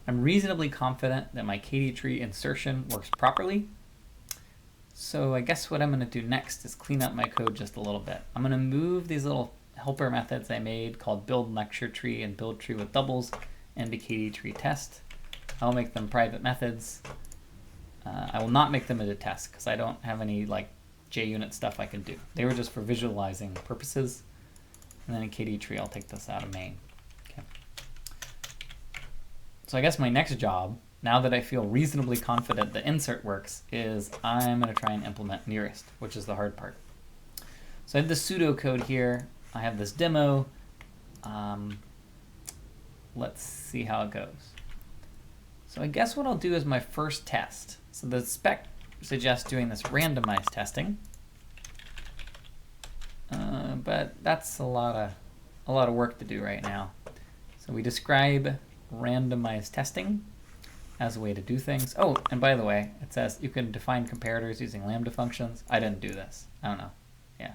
I'm reasonably confident that my KD tree insertion works properly. So I guess what I'm going to do next is clean up my code just a little bit. I'm going to move these little helper methods I made called build lecture tree and build tree with doubles into KD tree test. I'll make them private methods. I will not make them into test because I don't have any like JUnit stuff I can do. They were just for visualizing purposes. And then in KD tree, I'll take this out of main. Okay. So I guess my next job, now that I feel reasonably confident the insert works, is I'm going to try and implement nearest, which is the hard part. So I have the pseudocode here. I have this demo. Let's see how it goes. So I guess what I'll do is my first test. So the spec suggests doing this randomized testing. But that's a lot of work to do right now. So we describe randomized testing as a way to do things. Oh, and by the way, it says you can define comparators using lambda functions. I didn't do this. I don't know. Yeah.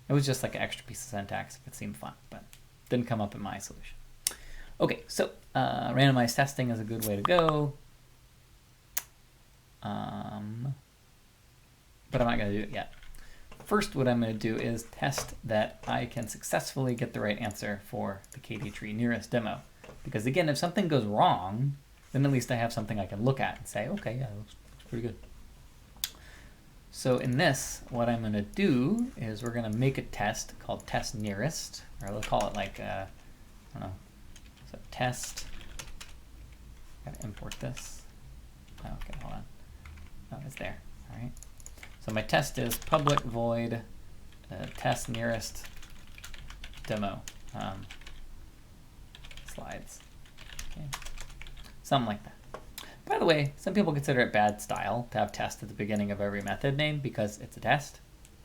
It was just like an extra piece of syntax if it seemed fun, but didn't come up in my solution. Okay, so randomized testing is a good way to go. But I'm not going to do it yet. First, what I'm going to do is test that I can successfully get the right answer for the KD tree nearest demo. Because again, if something goes wrong, then at least I have something I can look at and say, okay, yeah, that looks pretty good. So in this, what I'm going to do is we're going to make a test called test nearest, or we'll call it like, I don't know, so test, got to import this. Oh, okay, hold on. Oh, it's there, all right. So my test is public void test nearest demo slides. Okay. Something like that. By the way, some people consider it bad style to have test at the beginning of every method name because it's a test.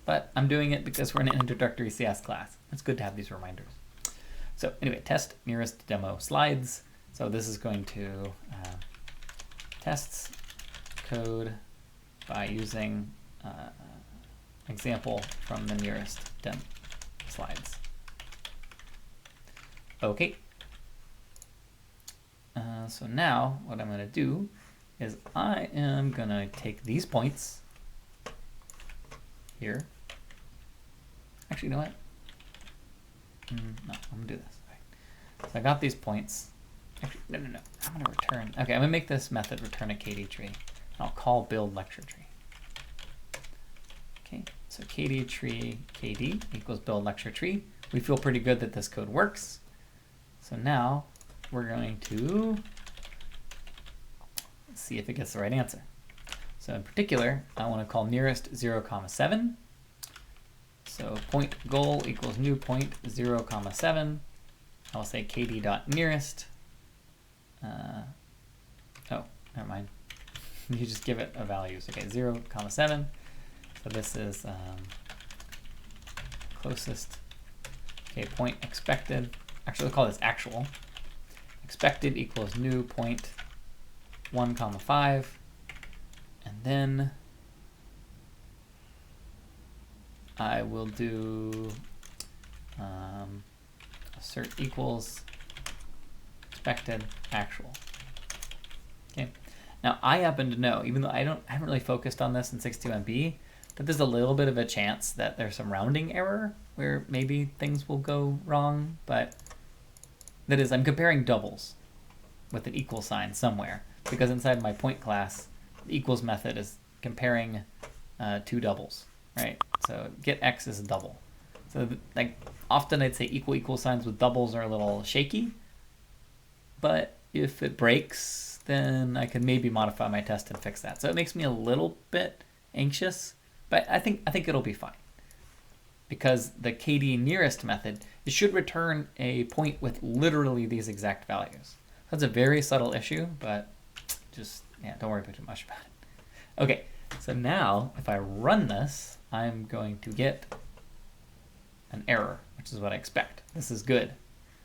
But I'm doing it because we're in an introductory CS class. It's good to have these reminders. So anyway, test nearest demo slides. So this is going to tests code by using example from the nearest dem slides. Okay. So now what I'm going to do is I am going to take these points here. Actually, you know what? No, I'm going to do this. Right. So I got these points. Actually, no. I'm going to return. Okay, I'm going to make this method return a KD tree. And I'll call build lecture tree. Okay, so KD tree KD equals build lecture tree. We feel pretty good that this code works. So now we're going to see if it gets the right answer. So in particular, I want to call nearest 0, 7. So point goal equals new point 0, 7. I'll say kd.nearest. Oh, never mind. You just give it a value. So, okay, 0, 7. So this is closest. Okay, point expected. Actually, we'll call this actual. Expected equals new point 1, 5. And then I will do assert equals expected actual. Okay. Now I happen to know, even though I haven't really focused on this in 62MB, that there's a little bit of a chance that there's some rounding error where maybe things will go wrong, but that is, I'm comparing doubles with an equal sign somewhere, because inside my point class, the equals method is comparing two doubles, right? So get x is a double. So like often I'd say equal signs with doubles are a little shaky, but if it breaks, then I can maybe modify my test and fix that. So it makes me a little bit anxious, but I think it'll be fine. Because the KD nearest method, it should return a point with literally these exact values. That's a very subtle issue, but just, yeah, don't worry too much about it. Okay, so now if I run this, I'm going to get an error, which is what I expect. This is good.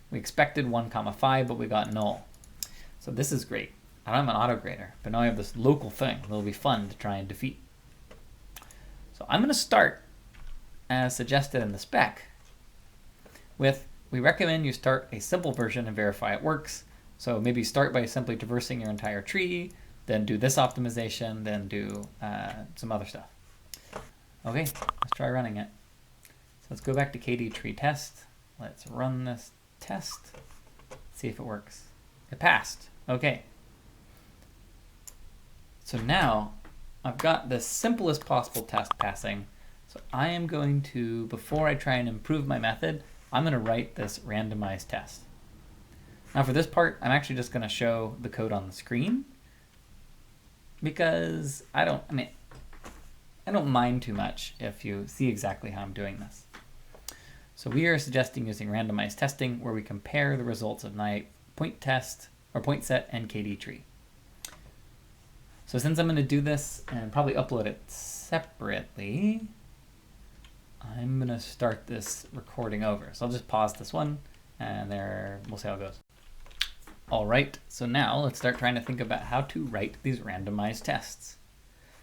We expected 1, 5, but we got null. So this is great. I don't have an auto grader, but now I have this local thing that'll be fun to try and defeat. So I'm going to start, as suggested in the spec, with we recommend you start a simple version and verify it works. So maybe start by simply traversing your entire tree, then do this optimization, then do some other stuff. Okay, let's try running it. So let's go back to KD tree test. Let's run this test, see if it works. It passed. Okay. So now I've got the simplest possible test passing. So I am going to, before I try and improve my method, I'm going to write this randomized test. Now for this part, I'm actually just going to show the code on the screen because I don't mind too much if you see exactly how I'm doing this. So we are suggesting using randomized testing where we compare the results of naive point test or point set and KD tree. So since I'm going to do this and probably upload it separately, I'm going to start this recording over. So I'll just pause this one and we'll see how it goes. All right, so now let's start trying to think about how to write these randomized tests.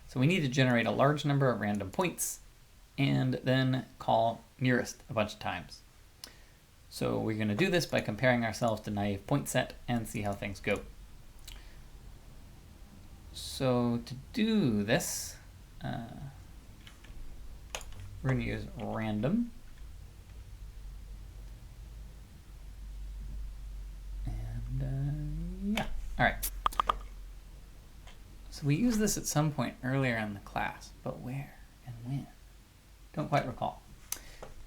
So we need to generate a large number of random points and then call nearest a bunch of times. So we're going to do this by comparing ourselves to naive point set and see how things go. So to do this, we're going to use random. And yeah, all right. So we used this at some point earlier in the class, but where and when? Don't quite recall.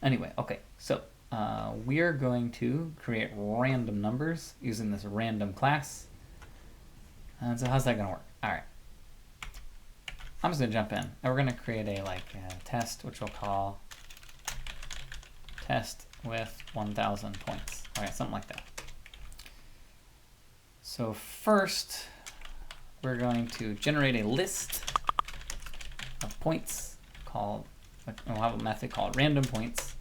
Anyway, okay, so we are going to create random numbers using this random class. And so how's that going to work? All right. I'm just going to jump in. And we're going to create a test, which we'll call test with 1,000 points. All right, something like that. So first, we're going to generate a list of points called, we'll have a method called random points.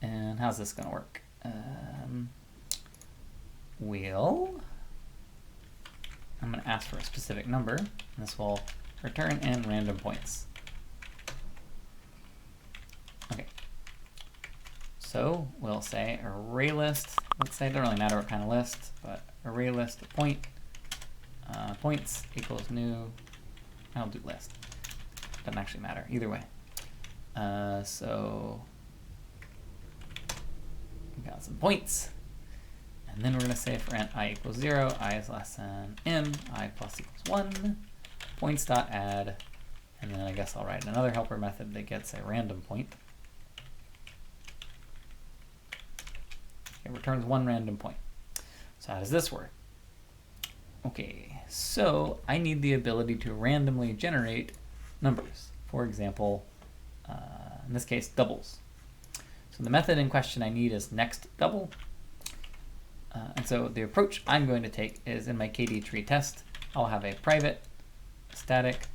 And how's this going to work? I'm going to ask for a specific number, and this will return in random points. Okay. So we'll say array list. Let's say it doesn't really matter what kind of list, but array list of points equals new. I'll do list. Doesn't actually matter either way. So we got some points. And then we're going to say for int I equals 0, I is less than m, I plus equals 1, points.add, and then I guess I'll write another helper method that gets a random point. It returns one random point. So how does this work? Okay, so I need the ability to randomly generate numbers. For example, in this case, doubles. So the method in question I need is next double. And so the approach I'm going to take is in my KD tree test, I'll have a private static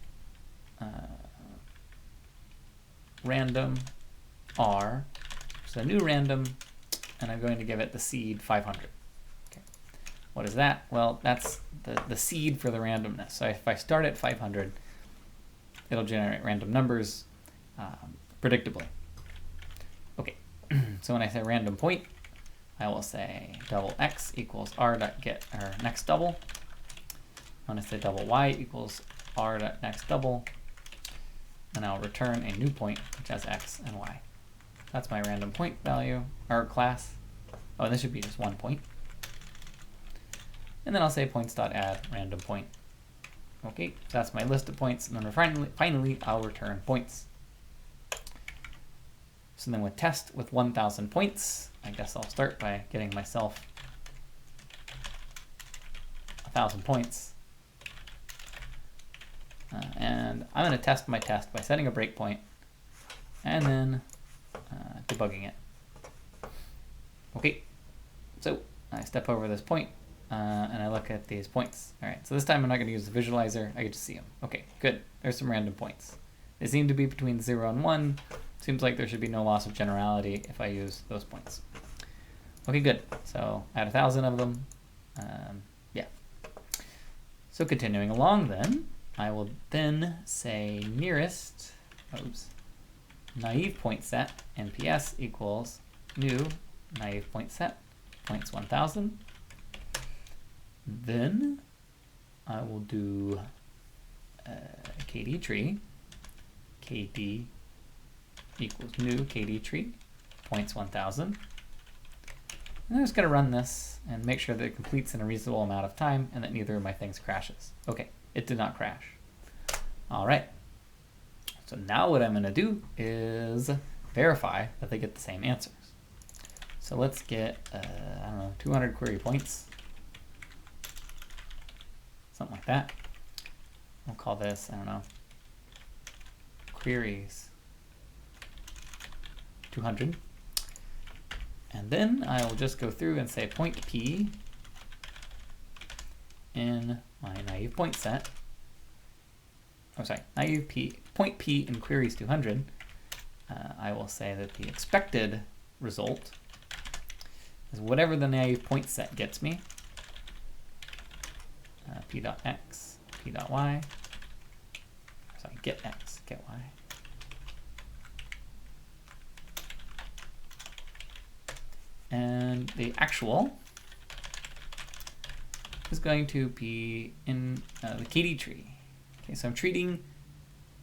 random r, so a new random, and I'm going to give it the seed 500. Okay. What is that? Well, that's the seed for the randomness. So if I start at 500, it'll generate random numbers predictably. Okay, so when I say random point, I will say double x equals r dot get or next double. I'm going to say double y equals r dot next double, and I'll return a new point which has x and y. That's my random point value or class. Oh, and this should be just one point. And then I'll say points.add random point. Okay, so that's my list of points, and then finally I'll return points. So then with test with 1,000 points, I guess I'll start by getting myself 1,000 points. And I'm going to test my test by setting a breakpoint and then debugging it. Okay, so I step over this point and I look at these points. All right, so this time I'm not going to use the visualizer. I get to see them. Okay, good. There's some random points. They seem to be between 0 and 1. Seems like there should be no loss of generality if I use those points. Okay, good. So add 1,000 of them. Yeah. So continuing along then, I will then say nearest, naive point set, NPS equals new naive point set, points 1,000. Then I will do KD tree. KD equals new KD tree, points 1000. And I'm just going to run this and make sure that it completes in a reasonable amount of time and that neither of my things crashes. Okay, it did not crash. All right. So now what I'm going to do is verify that they get the same answers. So let's get, I don't know, 200 query points. Something like that. We'll call this, I don't know, queries 200. And then I will just go through and say point P in my naive point set. Oh, sorry, naive P, point P in queries 200. I will say that the expected result is whatever the naive point set gets me. P.x, P.y. Sorry, get x, get y. And the actual is going to be in the KD tree. Okay, so I'm treating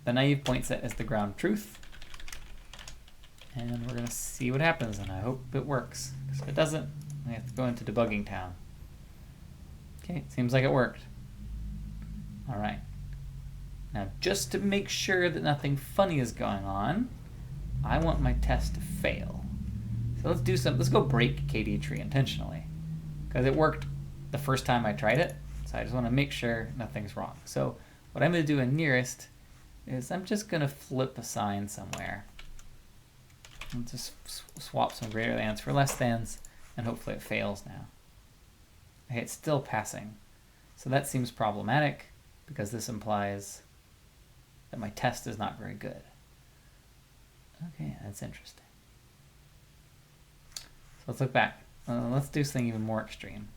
the naive point set as the ground truth. And we're going to see what happens, and I hope it works. Because if it doesn't, I have to go into debugging town. Okay, it seems like it worked. All right. Now, just to make sure that nothing funny is going on, I want my test to fail. So let's do some. Let's go break KD tree intentionally, because it worked the first time I tried it. So I just want to make sure nothing's wrong. So what I'm going to do in nearest is I'm just going to flip a sign somewhere. And just swap some greater thans for less thans, and hopefully it fails now. Okay, it's still passing. So that seems problematic, because this implies that my test is not very good. Okay, that's interesting. So let's look back. Let's do something even more extreme.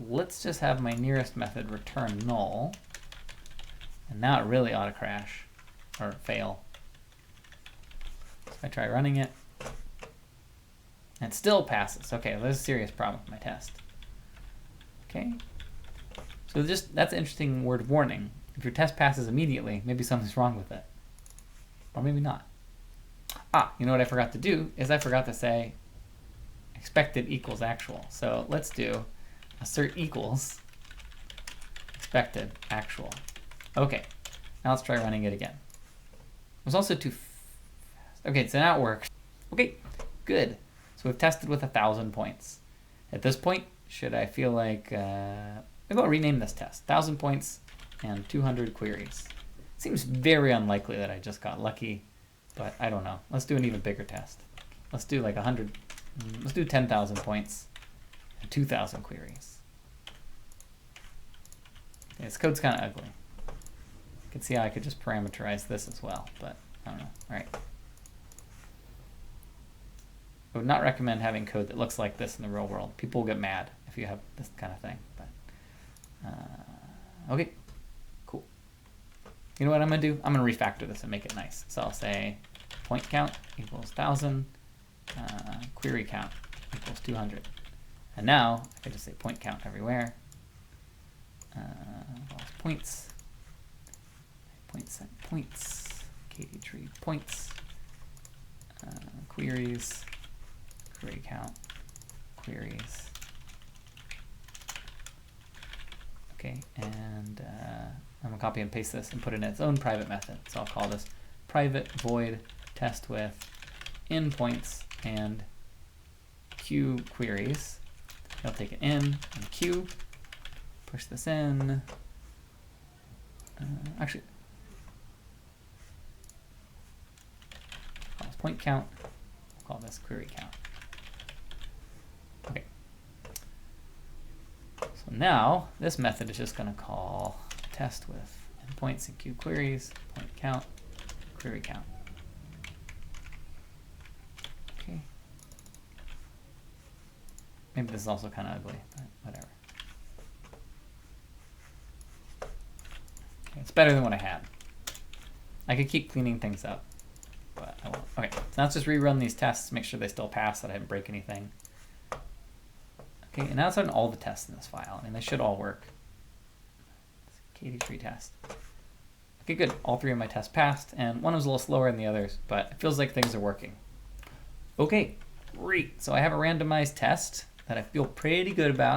Let's just have my nearest method return null. And now it really ought to crash, or fail. So I try running it, and it still passes. Okay, there's a serious problem with my test. Okay, so that's an interesting word of warning. If your test passes immediately, maybe something's wrong with it, or maybe not. You know what I forgot to do is I forgot to say expected equals actual. So let's do assert equals expected actual. Okay, now let's try running it again. It was also too fast. Okay, so now it works. Okay, good. So we've tested with 1,000 points. At this point, should I feel like, maybe I'll rename this test. 1,000 points and 200 queries. Seems very unlikely that I just got lucky, but I don't know. Let's do an even bigger test. Let's do like 100, let's do 10,000 points and 2,000 queries. Okay, this code's kind of ugly. You can see how I could just parameterize this as well, but I don't know. All right. I would not recommend having code that looks like this in the real world. People will get mad if you have this kind of thing. But okay, cool. You know what I'm going to do? I'm going to refactor this and make it nice. So I'll say point count equals 1,000, query count equals 200. And now I can just say point count everywhere. Points, point set points, KD tree points, queries, query count, queries. Okay, and I'm gonna copy and paste this and put it in its own private method. So I'll call this private void test with endpoints and queue queries. I'll take it in and queue, push this in. Actually, call this point count. I'll call this query count. Okay. So now this method is just going to call test with endpoints and queue queries, point count, query count. Okay. Maybe this is also kind of ugly, but whatever. Okay, it's better than what I had. I could keep cleaning things up, but I won't. Okay, so now let's just rerun these tests, make sure they still pass, that I didn't break anything. Okay, and now let's run all the tests in this file. I mean, they should all work. KD3 test. Okay, good. All 3 of my tests passed, and one was a little slower than the others, but it feels like things are working. Okay, great. So I have a randomized test that I feel pretty good about.